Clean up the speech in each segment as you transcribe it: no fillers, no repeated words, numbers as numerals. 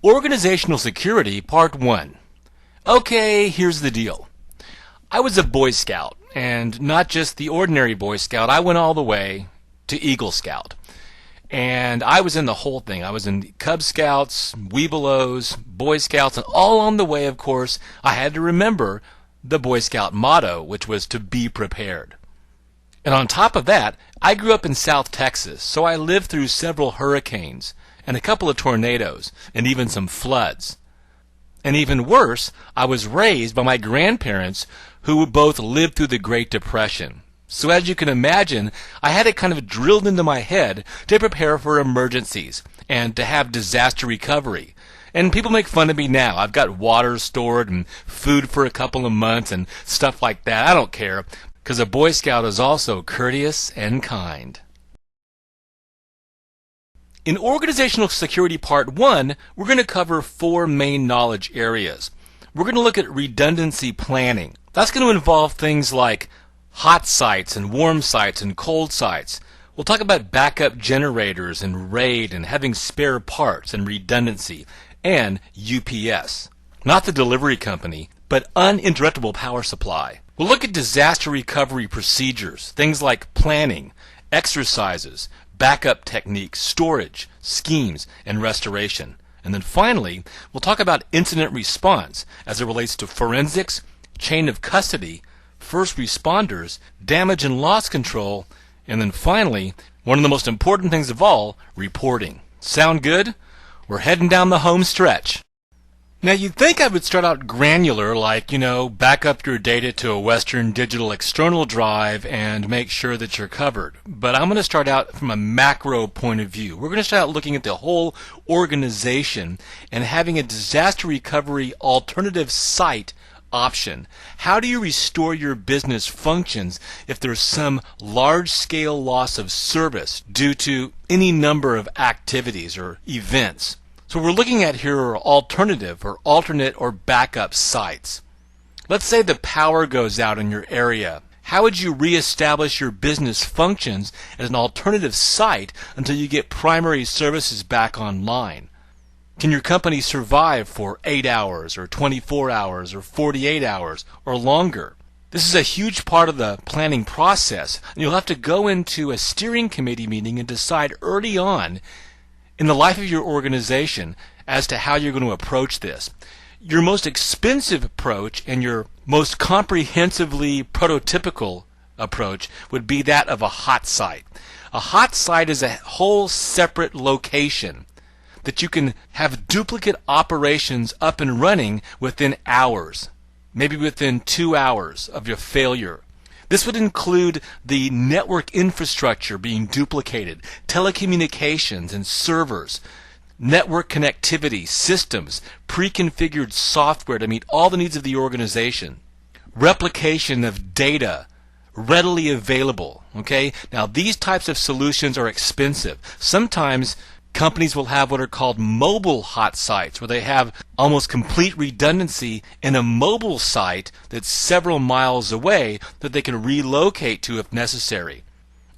Organizational Security, Part 1. Okay, here's the deal. I was a Boy Scout, and not just the ordinary Boy Scout. I went all the way to Eagle Scout. And I was in the whole thing. I was in Cub Scouts, Webelos, Boy Scouts, and all on the way, of course, I had to remember the Boy Scout motto, which was to be prepared. And on top of that, I grew up in South Texas, so I lived through several hurricanes, and a couple of tornadoes, and even some floods. And even worse, I was raised by my grandparents who both lived through the Great Depression. So as you can imagine, I had it kind of drilled into my head to prepare for emergencies and to have disaster recovery. And people make fun of me now. I've got water stored and food for a couple of months and stuff like that. I don't care, because a Boy Scout is also courteous and kind. In Organizational Security Part 1, we're going to cover 4 main knowledge areas. We're going to look at redundancy planning. That's going to involve things like hot sites and warm sites and cold sites. We'll talk about backup generators and RAID and having spare parts and redundancy, and UPS. Not the delivery company, but uninterruptible power supply. We'll look at disaster recovery procedures, things like planning, exercises, backup techniques, storage, schemes, and restoration. And then finally, we'll talk about incident response as it relates to forensics, chain of custody, first responders, damage and loss control, and then finally, one of the most important things of all, reporting. Sound good? We're heading down the home stretch. Now you'd think I would start out granular, like, back up your data to a Western Digital external drive and make sure that you're covered. But I'm going to start out from a macro point of view. We're going to start out looking at the whole organization and having a disaster recovery alternative site option. How do you restore your business functions if there's some large-scale loss of service due to any number of activities or events? So we're looking at here are alternative or alternate or backup sites. Let's say the power goes out in your area. How would you reestablish your business functions as an alternative site until you get primary services back online? Can your company survive for 8 hours or 24 hours or 48 hours or longer? This is a huge part of the planning process, and you'll have to go into a steering committee meeting and decide early on in the life of your organization as to how you're going to approach this. Your most expensive approach and your most comprehensively prototypical approach would be that of a hot site. A hot site is a whole separate location that you can have duplicate operations up and running within hours, maybe within 2 hours of your failure. This would include the network infrastructure being duplicated, telecommunications and servers, network connectivity, systems, pre-configured software to meet all the needs of the organization, replication of data readily available. Okay? Now these types of solutions are expensive. Sometimes companies will have what are called mobile hot sites, where they have almost complete redundancy in a mobile site that's several miles away that they can relocate to if necessary.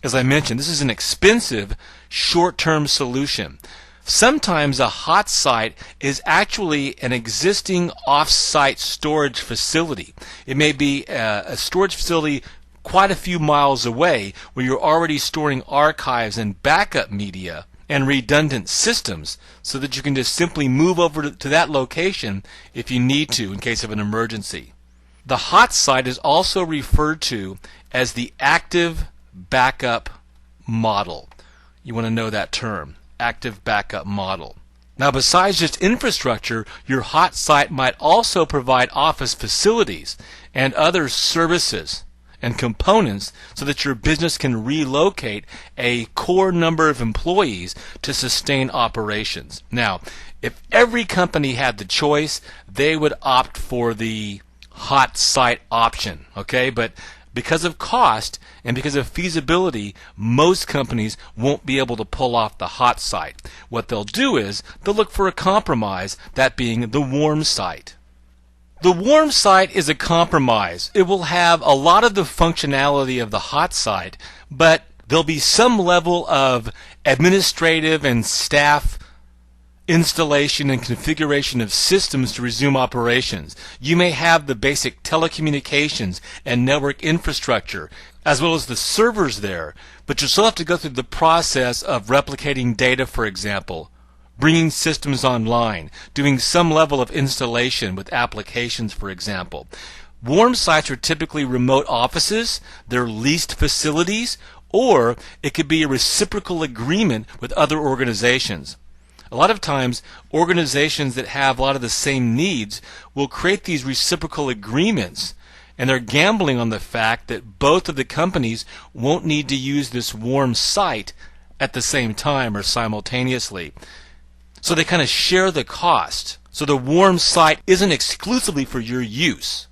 As I mentioned, this is an expensive short-term solution. Sometimes a hot site is actually an existing off-site storage facility. It may be a storage facility quite a few miles away where you're already storing archives and backup media and redundant systems so that you can just simply move over to that location if you need to in case of an emergency. The hot site is also referred to as the active backup model. You want to know that term, active backup model. Now besides just infrastructure, your hot site might also provide office facilities and other services and components so that your business can relocate a core number of employees to sustain operations. Now, if every company had the choice, they would opt for the hot site option, okay? But because of cost and because of feasibility, most companies won't be able to pull off the hot site. What they'll do is they'll look for a compromise, that being the warm site. The warm site is a compromise. It will have a lot of the functionality of the hot site, but there'll be some level of administrative and staff installation and configuration of systems to resume operations. You may have the basic telecommunications and network infrastructure, as well as the servers there, but you still have to go through the process of replicating data, for example, bringing systems online, doing some level of installation with applications, for example. Warm sites are typically remote offices, they're leased facilities, or it could be a reciprocal agreement with other organizations. A lot of times, organizations that have a lot of the same needs will create these reciprocal agreements, and they're gambling on the fact that both of the companies won't need to use this warm site at the same time or simultaneously. So they kind of share the cost. So the warm site isn't exclusively for your use.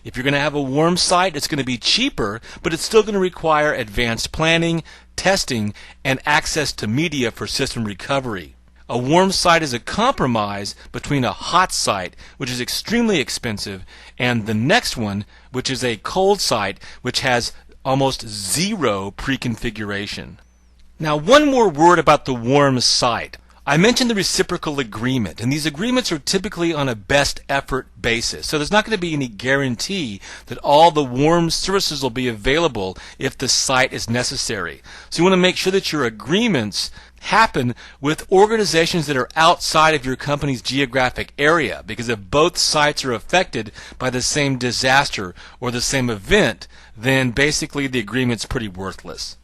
If you're going to have a warm site, it's going to be cheaper, but it's still going to require advanced planning, testing, and access to media for system recovery. A warm site is a compromise between a hot site, which is extremely expensive, and the next one, which is a cold site, which has almost zero pre-configuration. Now, one more word about the warm site. I mentioned the reciprocal agreement, and these agreements are typically on a best effort basis. So there's not going to be any guarantee that all the warm services will be available if the site is necessary. So you want to make sure that your agreements happen with organizations that are outside of your company's geographic area, because if both sites are affected by the same disaster or the same event, then basically the agreement's pretty worthless.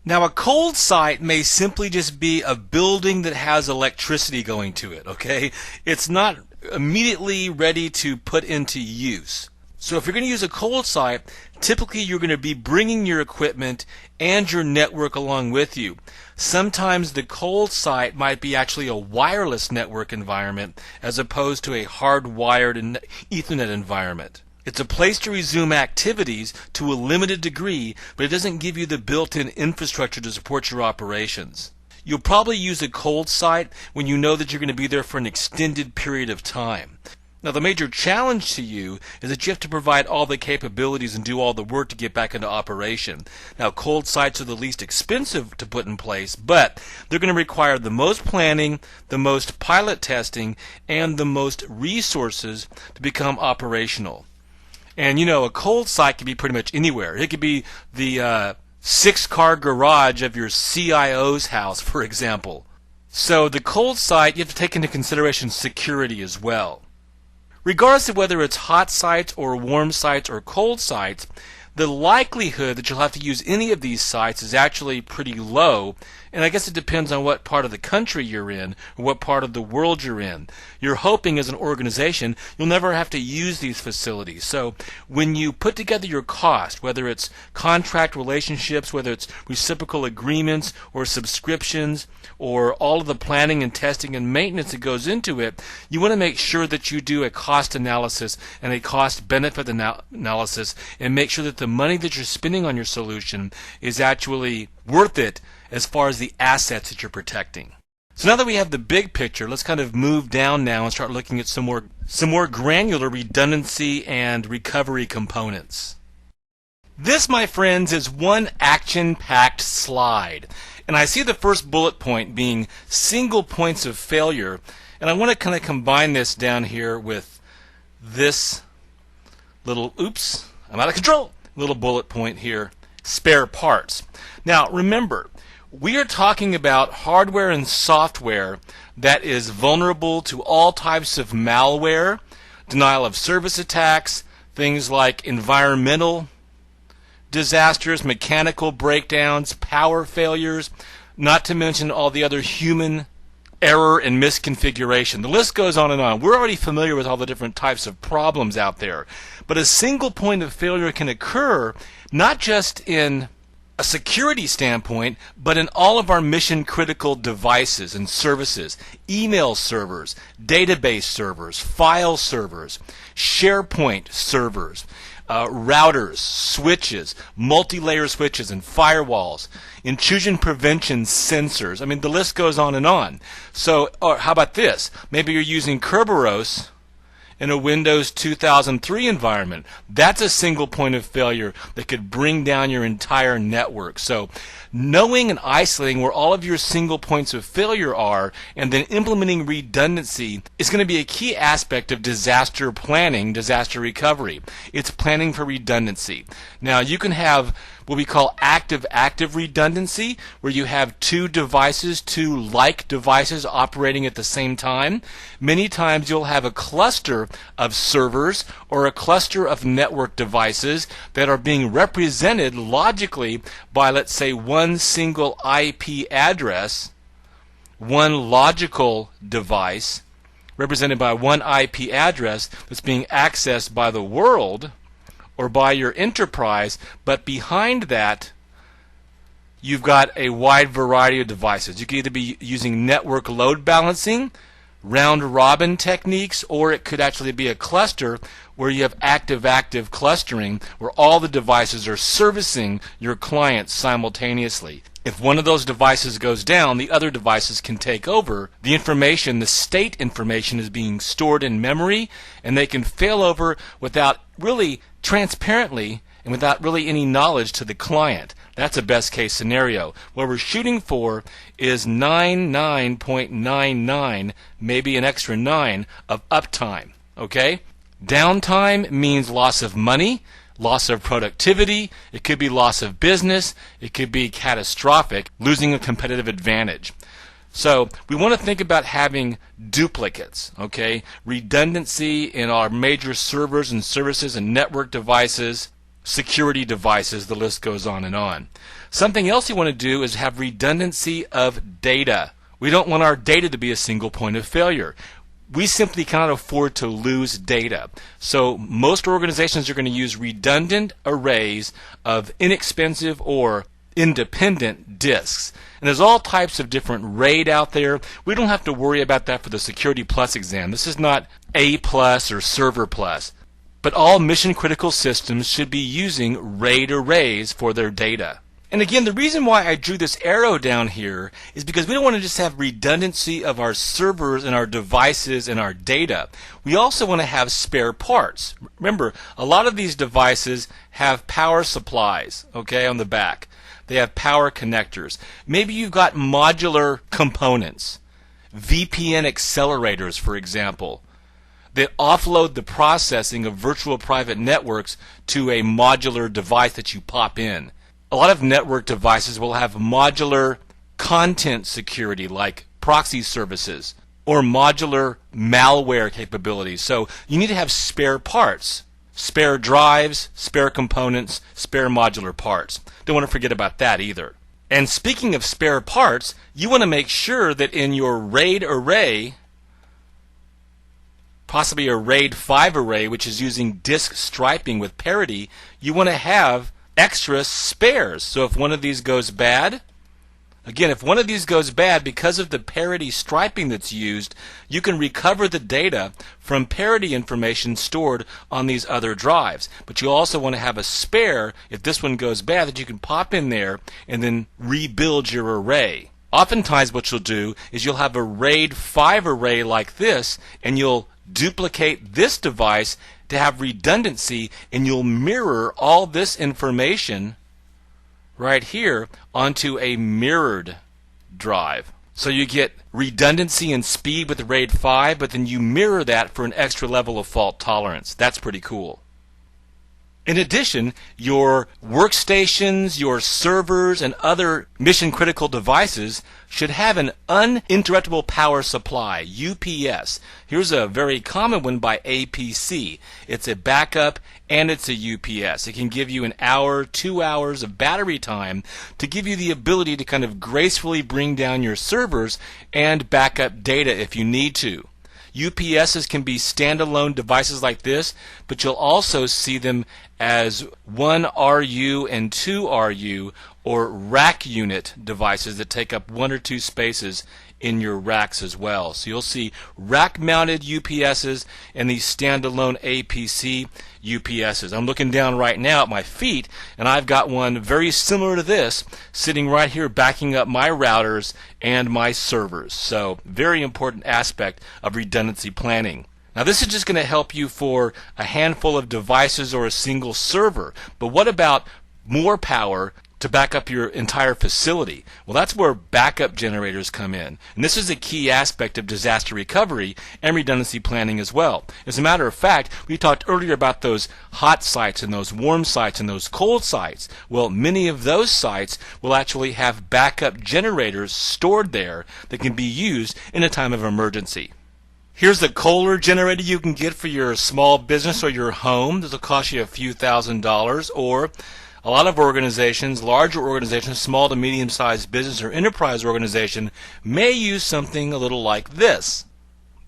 Now, a cold site may simply just be a building that has electricity going to it, okay? It's not immediately ready to put into use. So if you're going to use a cold site, typically you're going to be bringing your equipment and your network along with you. Sometimes the cold site might be actually a wireless network environment as opposed to a hardwired Ethernet environment. It's a place to resume activities to a limited degree, but it doesn't give you the built-in infrastructure to support your operations. You'll probably use a cold site when you know that you're going to be there for an extended period of time. Now, the major challenge to you is that you have to provide all the capabilities and do all the work to get back into operation. Now, cold sites are the least expensive to put in place, but they're going to require the most planning, the most pilot testing, and the most resources to become operational. And you know, a cold site can be pretty much anywhere. It could be the 6-car garage of your CIO's house, for example. So the cold site, you have to take into consideration security as well. Regardless of whether it's hot sites or warm sites or cold sites, the likelihood that you'll have to use any of these sites is actually pretty low, and I guess it depends on what part of the country you're in or what part of the world you're in. You're hoping as an organization you'll never have to use these facilities. So when you put together your cost, whether it's contract relationships, whether it's reciprocal agreements or subscriptions, or all of the planning and testing and maintenance that goes into it, you want to make sure that you do a cost analysis and a cost-benefit analysis and make sure that the money that you're spending on your solution is actually worth it as far as the assets that you're protecting. So now that we have the big picture, let's kind of move down now and start looking at some more granular redundancy and recovery components. This, my friends, is one action-packed slide. And I see the first bullet point being single points of failure. And I want to kind of combine this down here with this little, oops, I'm out of control, little bullet point here, spare parts. Now, remember, we are talking about hardware and software that is vulnerable to all types of malware, denial of service attacks, things like environmental disasters, mechanical breakdowns, power failures, not to mention all the other human error and misconfiguration. The list goes on and on. We're already familiar with all the different types of problems out there. But a single point of failure can occur not just in a security standpoint, but in all of our mission-critical devices and services, email servers, database servers, file servers, SharePoint servers, routers, switches, multi-layer switches and firewalls, intrusion prevention sensors. I mean, the list goes on and on. So, how about this? Maybe you're using Kerberos in a Windows 2003 environment. That's a single point of failure that could bring down your entire network. So knowing and isolating where all of your single points of failure are and then implementing redundancy is going to be a key aspect of disaster planning, disaster recovery. It's planning for redundancy. Now you can have what we call active redundancy, where you have two like devices operating at the same time. Many times you'll have a cluster of servers or a cluster of network devices that are being represented logically by, let's say, one single IP address, one logical device represented by one IP address that's being accessed by the world or by your enterprise, but behind that you've got a wide variety of devices. You could either be using network load balancing, round-robin techniques, or it could actually be a cluster where you have active clustering, where all the devices are servicing your clients simultaneously. If one of those devices goes down, the other devices can take over. The information, the state information, is being stored in memory, and they can fail over without really transparently and without really any knowledge to the client. That's a best case scenario. What we're shooting for is 99.99, maybe an extra 9 of uptime. Okay? Downtime means loss of money, loss of productivity, it could be loss of business, it could be catastrophic, losing a competitive advantage. So we want to think about having duplicates, okay? Redundancy in our major servers and services and network devices, security devices, the list goes on and on. Something else you want to do is have redundancy of data. We don't want our data to be a single point of failure. We simply cannot afford to lose data. So most organizations are going to use redundant arrays of inexpensive or independent disks. And there's all types of different RAID out there. We don't have to worry about that for the Security Plus exam. This is not A Plus or Server Plus. But all mission critical systems should be using RAID arrays for their data. And again, the reason why I drew this arrow down here is because we don't want to just have redundancy of our servers and our devices and our data. We also want to have spare parts. Remember, a lot of these devices have power supplies, okay, on the back. They have power connectors. Maybe you've got modular components, VPN accelerators, for example, that offload the processing of virtual private networks to a modular device that you pop in. A lot of network devices will have modular content security like proxy services or modular malware capabilities. So you need to have spare parts, spare drives, spare components, spare modular parts. Don't want to forget about that either. And speaking of spare parts, you want to make sure that in your RAID array, possibly a RAID 5 array, which is using disk striping with parity, you want to have extra spares. So if one of these goes bad, again, if one of these goes bad because of the parity striping that's used, you can recover the data from parity information stored on these other drives. But you also want to have a spare, if this one goes bad, that you can pop in there and then rebuild your array. Oftentimes what you'll do is you'll have a RAID 5 array like this, and you'll duplicate this device to have redundancy, and you'll mirror all this information right here onto a mirrored drive. So you get redundancy and speed with the RAID 5, but then you mirror that for an extra level of fault tolerance. That's pretty cool. In addition, your workstations, your servers, and other mission-critical devices should have an uninterruptible power supply, UPS. Here's a very common one by APC. It's a backup and it's a UPS. It can give you an hour, 2 hours of battery time to give you the ability to kind of gracefully bring down your servers and back up data if you need to. UPSs can be standalone devices like this, but you'll also see them as 1 RU and 2 RU or rack unit devices that take up 1 or 2 spaces in your racks as well. So you'll see rack-mounted UPSs and these standalone APC UPSs. I'm looking down right now at my feet, and I've got one very similar to this sitting right here backing up my routers and my servers. So very important aspect of redundancy planning. Now this is just going to help you for a handful of devices or a single server, but what about more power to back up your entire facility? Well, that's where backup generators come in. And this is a key aspect of disaster recovery and redundancy planning as well. As a matter of fact, we talked earlier about those hot sites and those warm sites and those cold sites. Well, many of those sites will actually have backup generators stored there that can be used in a time of emergency. Here's the Kohler generator you can get for your small business or your home. This will cost you a few $1,000s, or a lot of organizations, larger organizations, small to medium-sized business or enterprise organization may use something a little like this.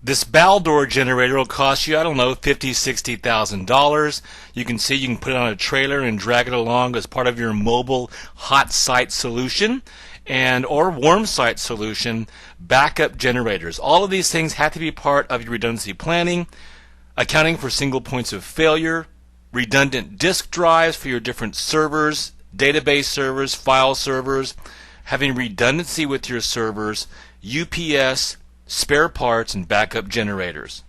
This Baldor generator will cost you, I don't know, $50,000, $60,000. You can see you can put it on a trailer and drag it along as part of your mobile hot site solution and or warm site solution. Backup generators. All of these things have to be part of your redundancy planning, accounting for single points of failure, redundant disk drives for your different servers, database servers, file servers, having redundancy with your servers, UPS, spare parts, and backup generators.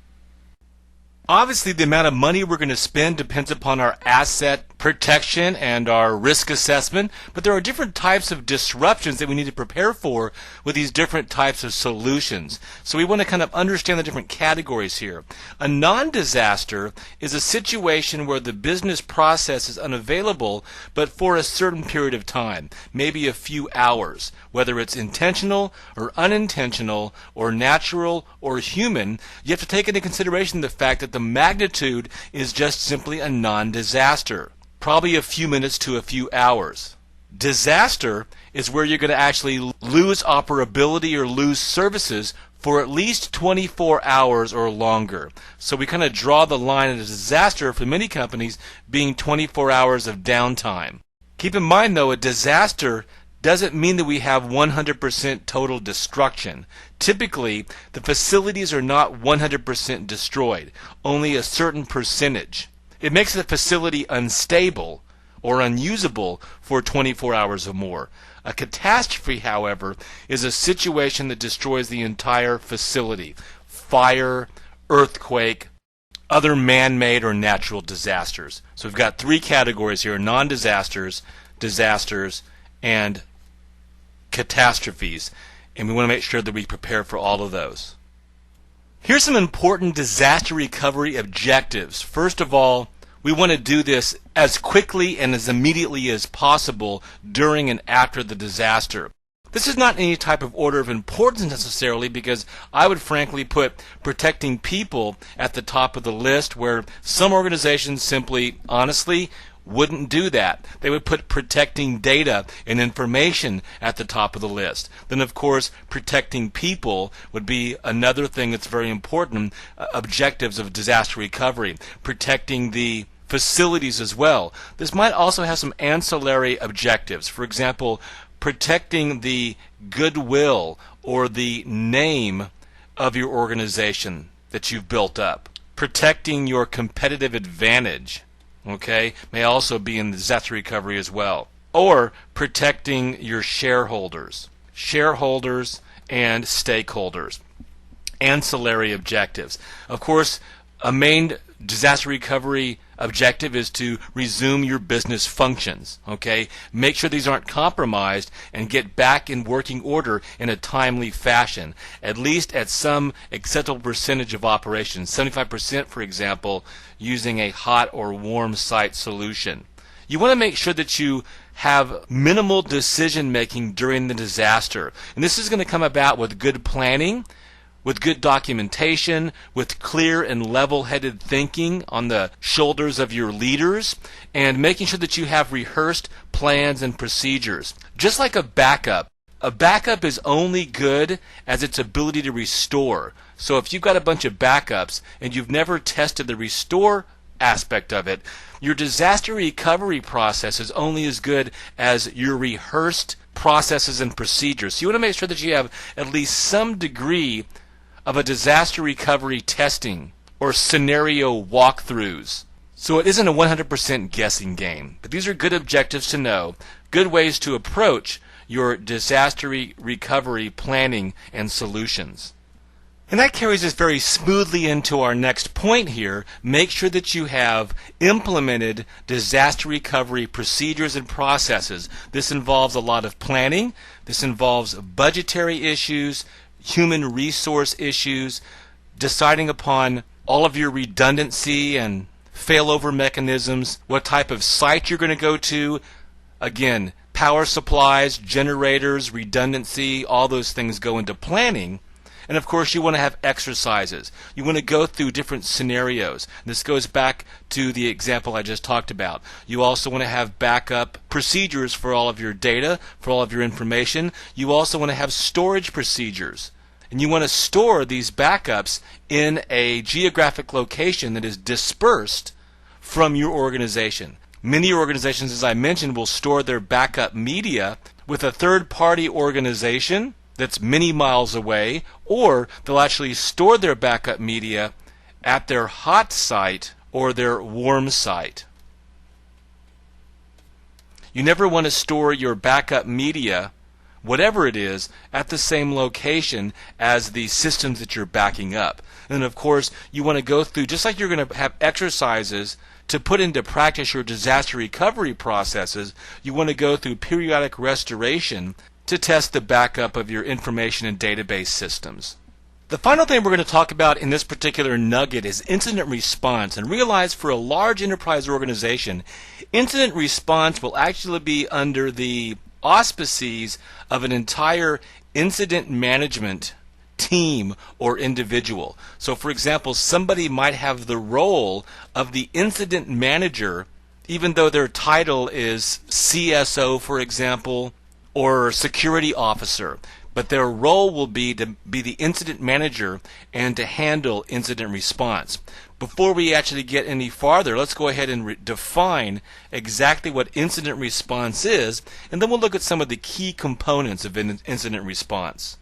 Obviously, the amount of money we're going to spend depends upon our asset protection and our risk assessment, but there are different types of disruptions that we need to prepare for with these different types of solutions. So we want to kind of understand the different categories here. A non-disaster is a situation where the business process is unavailable, but for a certain period of time, maybe a few hours. Whether it's intentional or unintentional or natural or human, you have to take into consideration the fact that the magnitude is just simply a non-disaster. Probably a few minutes to a few hours. Disaster is where you're going to actually lose operability or lose services for at least 24 hours or longer. So we kind of draw the line at a disaster for many companies being 24 hours of downtime. Keep in mind though, a disaster doesn't mean that we have 100% total destruction. Typically, the facilities are not 100% destroyed, only a certain percentage. It makes the facility unstable or unusable for 24 hours or more. A catastrophe, however, is a situation that destroys the entire facility. Fire, earthquake, other man-made or natural disasters. So we've got three categories here: non-disasters, disasters, and catastrophes. And we want to make sure that we prepare for all of those. Here's some important disaster recovery objectives. First of all, we want to do this as quickly and as immediately as possible during and after the disaster. This is not any type of order of importance necessarily, because I would frankly put protecting people at the top of the list, where some organizations simply, honestly, wouldn't do that. They would put protecting data and information at the top of the list. Then, of course, protecting people would be another thing that's very important. Objectives of disaster recovery. Protecting the facilities as well. This might also have some ancillary objectives. For example, protecting the goodwill or the name of your organization that you've built up. Protecting your competitive advantage, okay, may also be in disaster recovery as well. Or protecting your shareholders and stakeholders. Ancillary objectives. Of course, a main disaster recovery objective is to resume your business functions, okay? Make sure these aren't compromised and get back in working order in a timely fashion, at least at some acceptable percentage of operations, 75% for example, using a hot or warm site solution. You want to make sure that you have minimal decision making during the disaster, and this is going to come about with good planning, with good documentation, with clear and level-headed thinking on the shoulders of your leaders, and making sure that you have rehearsed plans and procedures. Just like a backup is only good as its ability to restore. So if you've got a bunch of backups and you've never tested the restore aspect of it, your disaster recovery process is only as good as your rehearsed processes and procedures. So you want to make sure that you have at least some degree of a disaster recovery testing or scenario walkthroughs. So it isn't a 100% guessing game. But these are good objectives to know, good ways to approach your disaster recovery planning and solutions. And that carries us very smoothly into our next point here. Make sure that you have implemented disaster recovery procedures and processes. This involves a lot of planning. This involves budgetary issues, human resource issues, deciding upon all of your redundancy and failover mechanisms, what type of site you're going to go to. Again, power supplies, generators, redundancy, all those things go into planning. And of course, you want to have exercises. You want to go through different scenarios. This goes back to the example I just talked about. You also want to have backup procedures for all of your data, for all of your information. You also want to have storage procedures. And you want to store these backups in a geographic location that is dispersed from your organization. Many organizations, as I mentioned, will store their backup media with a third-party organization that's many miles away, or they'll actually store their backup media at their hot site or their warm site. You never want to store your backup media, whatever it is, at the same location as the systems that you're backing up. And of course, you want to go through, just like you're going to have exercises to put into practice your disaster recovery processes, you want to go through periodic restoration to test the backup of your information and database systems. The final thing we're going to talk about in this particular nugget is incident response. And realize for a large enterprise organization, incident response will actually be under the auspices of an entire incident management team or individual. So for example, somebody might have the role of the incident manager, even though their title is CSO, for example, or security officer, but their role will be to be the incident manager and to handle incident response. Before we actually get any farther, let's go ahead and define exactly what incident response is, and then we'll look at some of the key components of incident response.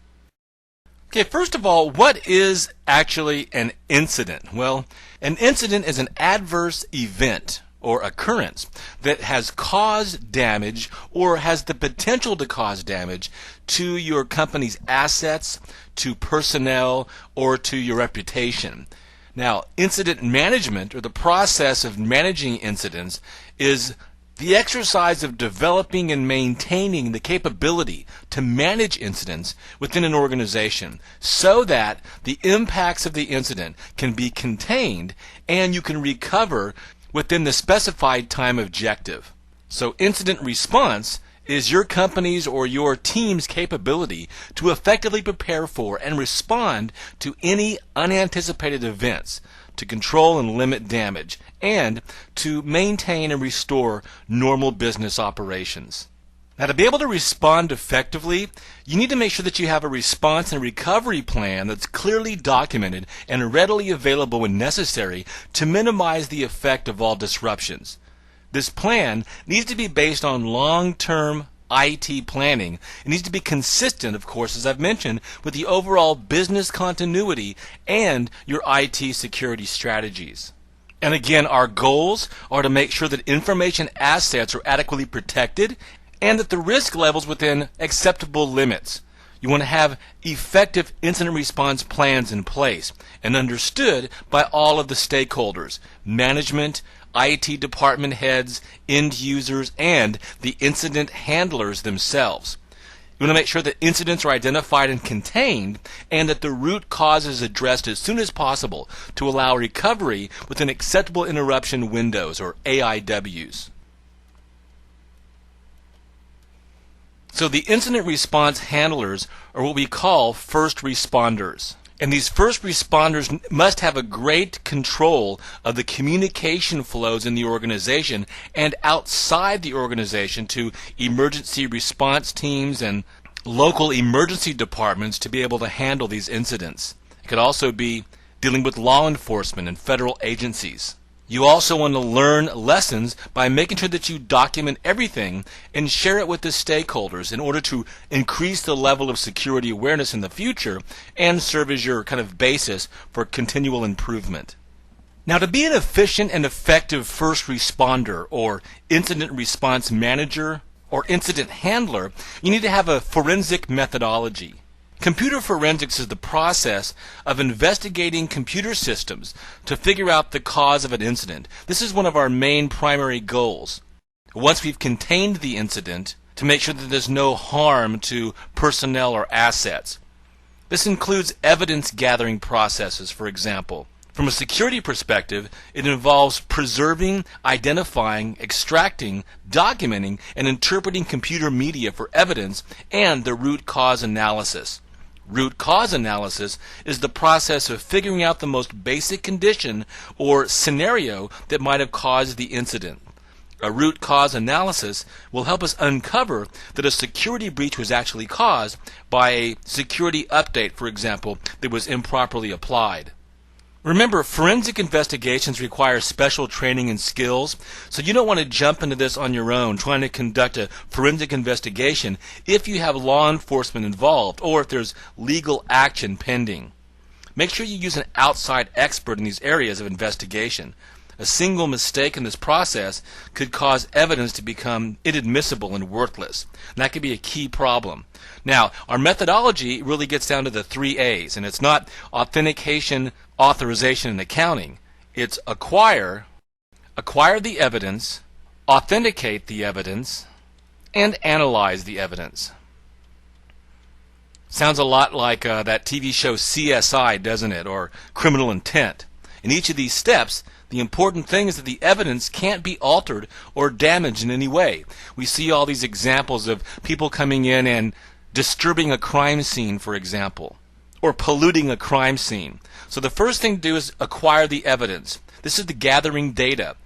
Okay, first of all, what is actually an incident? Well, an incident is an adverse event or occurrence that has caused damage or has the potential to cause damage to your company's assets, to personnel, or to your reputation. Now, incident management, or the process of managing incidents, is the exercise of developing and maintaining the capability to manage incidents within an organization so that the impacts of the incident can be contained and you can recover within the specified time objective. So incident response is your company's or your team's capability to effectively prepare for and respond to any unanticipated events, to control and limit damage, and to maintain and restore normal business operations. Now, to be able to respond effectively, you need to make sure that you have a response and recovery plan that's clearly documented and readily available when necessary to minimize the effect of all disruptions. This plan needs to be based on long-term IT planning. It needs to be consistent, of course, as I've mentioned, with the overall business continuity and your IT security strategies. And again, our goals are to make sure that information assets are adequately protected and that the risk levels within acceptable limits. You want to have effective incident response plans in place and understood by all of the stakeholders, management, IT department heads, end users, and the incident handlers themselves. You want to make sure that incidents are identified and contained and that the root cause is addressed as soon as possible to allow recovery within acceptable interruption windows, or AIWs. So the incident response handlers are what we call first responders. And these first responders must have a great control of the communication flows in the organization and outside the organization to emergency response teams and local emergency departments to be able to handle these incidents. It could also be dealing with law enforcement and federal agencies. You also want to learn lessons by making sure that you document everything and share it with the stakeholders in order to increase the level of security awareness in the future and serve as your kind of basis for continual improvement. Now, to be an efficient and effective first responder or incident response manager or incident handler, you need to have a forensic methodology. Computer forensics is the process of investigating computer systems to figure out the cause of an incident. This is one of our main primary goals. Once we've contained the incident, to make sure that there's no harm to personnel or assets. This includes evidence gathering processes, for example. From a security perspective, it involves preserving, identifying, extracting, documenting, and interpreting computer media for evidence and the root cause analysis. Root cause analysis is the process of figuring out the most basic condition or scenario that might have caused the incident. A root cause analysis will help us uncover that a security breach was actually caused by a security update, for example, that was improperly applied. Remember, forensic investigations require special training and skills, so you don't want to jump into this on your own trying to conduct a forensic investigation if you have law enforcement involved or if there's legal action pending. Make sure you use an outside expert in these areas of investigation. A single mistake in this process could cause evidence to become inadmissible and worthless. And that could be a key problem. Now, our methodology really gets down to the 3 A's, and it's not authentication, authorization, and accounting. It's acquire the evidence, authenticate the evidence, and analyze the evidence. Sounds a lot like that TV show CSI, doesn't it, or Criminal Intent. In each of these steps, the important thing is that the evidence can't be altered or damaged in any way. We see all these examples of people coming in and disturbing a crime scene, for example, or polluting a crime scene. So the first thing to do is acquire the evidence. This is the gathering data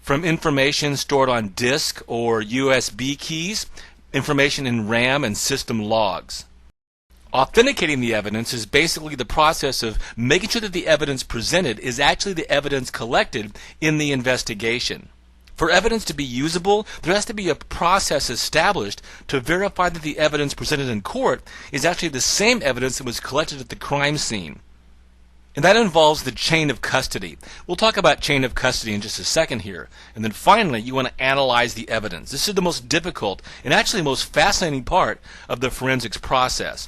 from information stored on disk or USB keys, information in RAM and system logs. Authenticating the evidence is basically the process of making sure that the evidence presented is actually the evidence collected in the investigation. For evidence to be usable, there has to be a process established to verify that the evidence presented in court is actually the same evidence that was collected at the crime scene. And that involves the chain of custody. We'll talk about chain of custody in just a second here. And then finally, you want to analyze the evidence. This is the most difficult and actually most fascinating part of the forensics process.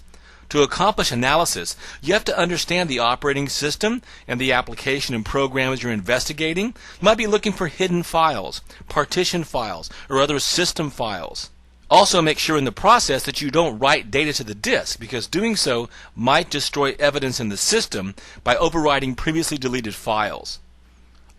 To accomplish analysis, you have to understand the operating system and the application and programs you're investigating. You might be looking for hidden files, partition files, or other system files. Also, make sure in the process that you don't write data to the disk, because doing so might destroy evidence in the system by overwriting previously deleted files.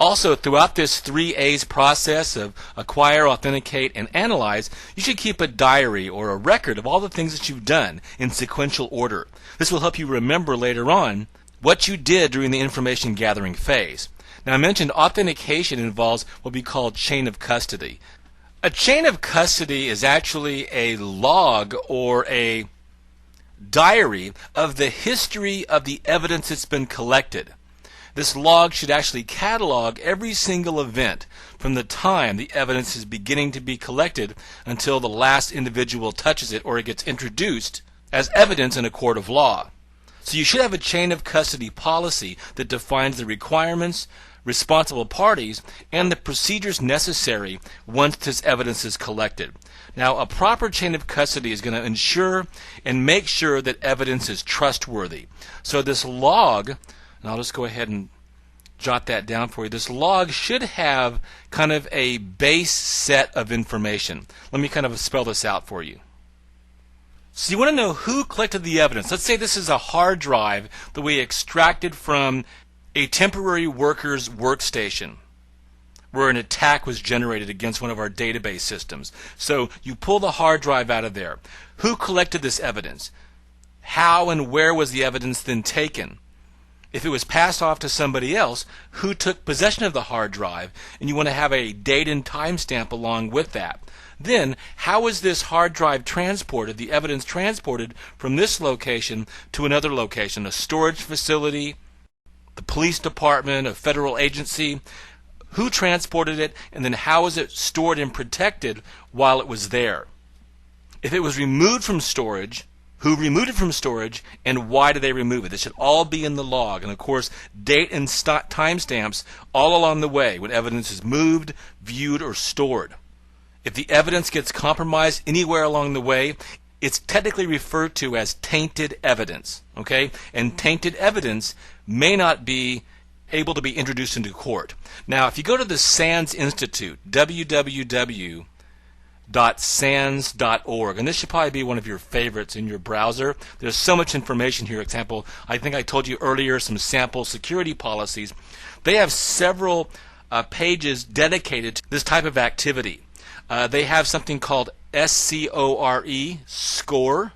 Also, throughout this 3 A's process of acquire, authenticate, and analyze, you should keep a diary or a record of all the things that you've done in sequential order. This will help you remember later on what you did during the information gathering phase. Now, I mentioned authentication involves what we call chain of custody. A chain of custody is actually a log or a diary of the history of the evidence that's been collected. This log should actually catalog every single event from the time the evidence is beginning to be collected until the last individual touches it or it gets introduced as evidence in a court of law. So you should have a chain of custody policy that defines the requirements, responsible parties, and the procedures necessary once this evidence is collected. Now, a proper chain of custody is going to ensure and make sure that evidence is trustworthy. So this log, and I'll just go ahead and jot that down for you. This log should have kind of a base set of information. Let me kind of spell this out for you. So you want to know who collected the evidence. Let's say this is a hard drive that we extracted from a temporary worker's workstation where an attack was generated against one of our database systems. So you pull the hard drive out of there. Who collected this evidence? How and where was the evidence then taken? If it was passed off to somebody else, who took possession of the hard drive? And you want to have a date and timestamp along with that. Then, how is this hard drive transported, the evidence transported from this location to another location, a storage facility, the police department, a federal agency? Who transported it, and then how is it stored and protected while it was there? If it was removed from storage, who removed it from storage, and why did they remove it? This should all be in the log. And of course, date and timestamps all along the way when evidence is moved, viewed, or stored. If the evidence gets compromised anywhere along the way, it's technically referred to as tainted evidence, okay? And tainted evidence may not be able to be introduced into court. Now, if you go to the SANS Institute, www.sans.org, and this should probably be one of your favorites in your browser. There's so much information here. Example, I think I told you earlier some sample security policies. They have several pages dedicated to this type of activity. They have something called SCORE,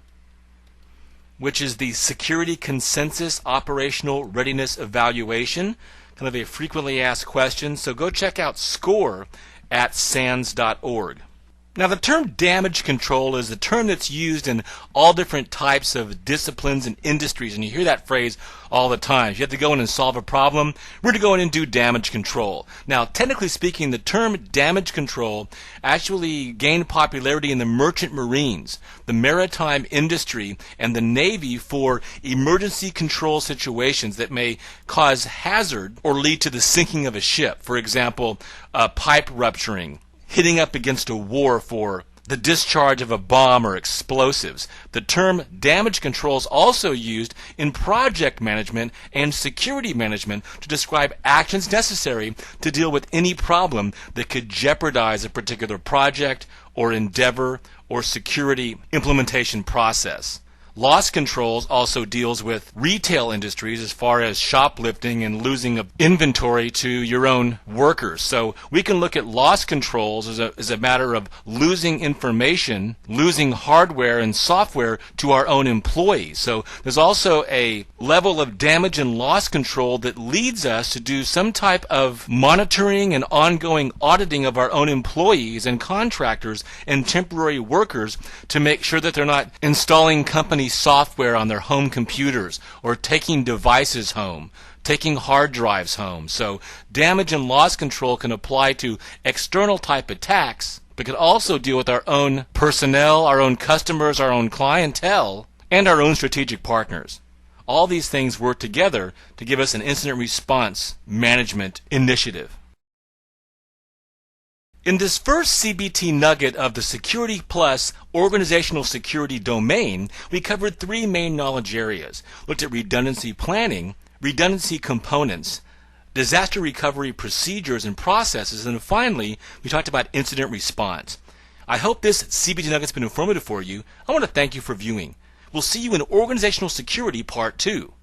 which is the Security Consensus Operational Readiness Evaluation, kind of a frequently asked question. So go check out SCORE at sans.org. Now, the term damage control is a term that's used in all different types of disciplines and industries, and you hear that phrase all the time. If you have to go in and solve a problem, we're to go in and do damage control. Now, technically speaking, the term damage control actually gained popularity in the merchant marines, the maritime industry, and the Navy for emergency control situations that may cause hazard or lead to the sinking of a ship. For example, a pipe rupturing, hitting up against a wharf, or the discharge of a bomb or explosives. The term damage control is also used in project management and security management to describe actions necessary to deal with any problem that could jeopardize a particular project or endeavor or security implementation process. Loss controls also deals with retail industries as far as shoplifting and losing of inventory to your own workers. So we can look at loss controls as a matter of losing information, losing hardware and software to our own employees. So there's also a level of damage and loss control that leads us to do some type of monitoring and ongoing auditing of our own employees and contractors and temporary workers to make sure that they're not installing company software on their home computers or taking devices home, taking hard drives home. So damage and loss control can apply to external type attacks, but can also deal with our own personnel, our own customers, our own clientele, and our own strategic partners. All these things work together to give us an incident response management initiative. In this first CBT nugget of the Security Plus organizational security domain, we covered three main knowledge areas. Looked at redundancy planning, redundancy components, disaster recovery procedures and processes, and finally, we talked about incident response. I hope this CBT nugget has been informative for you. I want to thank you for viewing. We'll see you in Organizational Security Part 2.